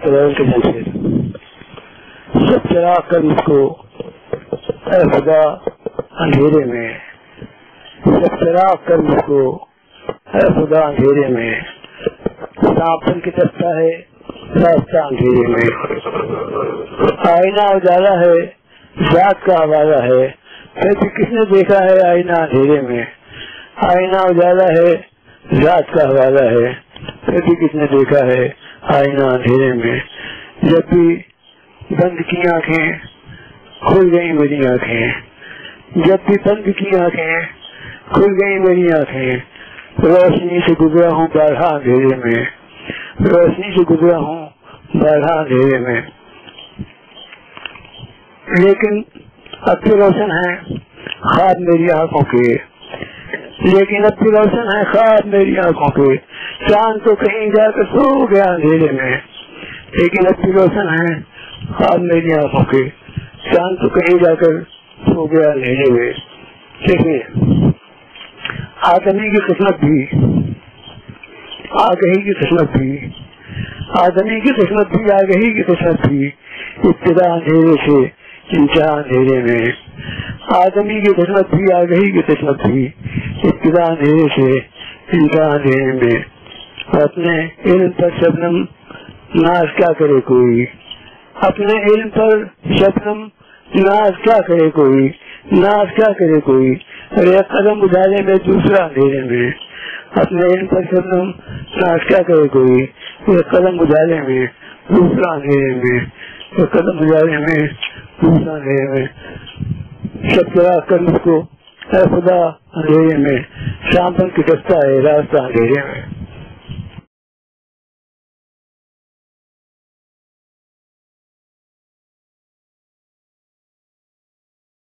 ترول کے جیسے سب چراغ کر مجھ کو اے خدا اندھیرے میں، سب چراغ کر مجھ کو اے خدا اندھیرے میں، سانپن کی دستہ ہے راستہ اندھیرے میں، آئینہ اجالا ہے ذات کا حوالہ ہے، پھر بھی کس نے دیکھا ہے آئینہ اندھیرے میں، آئینہ اجالا ہے ذات کا حوالہ ہے، پھر بھی کس نے دیکھا ہے آئینہ اندھیرے میں، جب بھی بند کی آنکھیں کھل گئی میری آنکھیں، جب بھی بند کی آنکھیں کھل گئی میری آنکھیں، روشنی سے گزرا ہوں بارہا اندھیرے میں، روشنی سے گزرا ہوں بارہا اندھیرے میں، لیکن اب بھی روشن ہیں خواب میری آنکھوں کے، لیکن اب بھی روشن ہے خواب میری آنکھوں کے، چاند تو کہیں جا کر سو گیا اندھیرے میں، لیکن اب بھی روشن ہے خواب میری آنکھوں کے، چاند تو کہیں جا کر سو گیا اندھیرے میں۔ دیکھیے آدمی کی قسمت بھی، آگہی کی قسمت بھی، آدمی کی قسمت بھی، آگہی کی قسمت بھی، ابتدا اندھیرے سے انتہا اندھیرے میں، آدمی کی قسمت بھی، آگہی کی قسمت بھی، ابتدا اندھیرے سے انتہا اندھیرے میں، اپنے علم پر شبنم ناز کیا کرے کوئی، اپنے علم پر شبنم ناز کیا کرے کوئی، ناز کیا کرے کوئی، ایک قدم اجالے میں دوسرا اندھیرے میں، اپنے علم پر شبنم ناز کیا کرے کوئی، ایک قدم اجالے میں دوسرا اندھیرے میں، ایک قدم اجالے میں دوسرا اندھیرے میں، سب چراغ کر مجھ کو اے خدا اندھیرے میں، شام کی دستہ ہے راستہ اندھیرے میں۔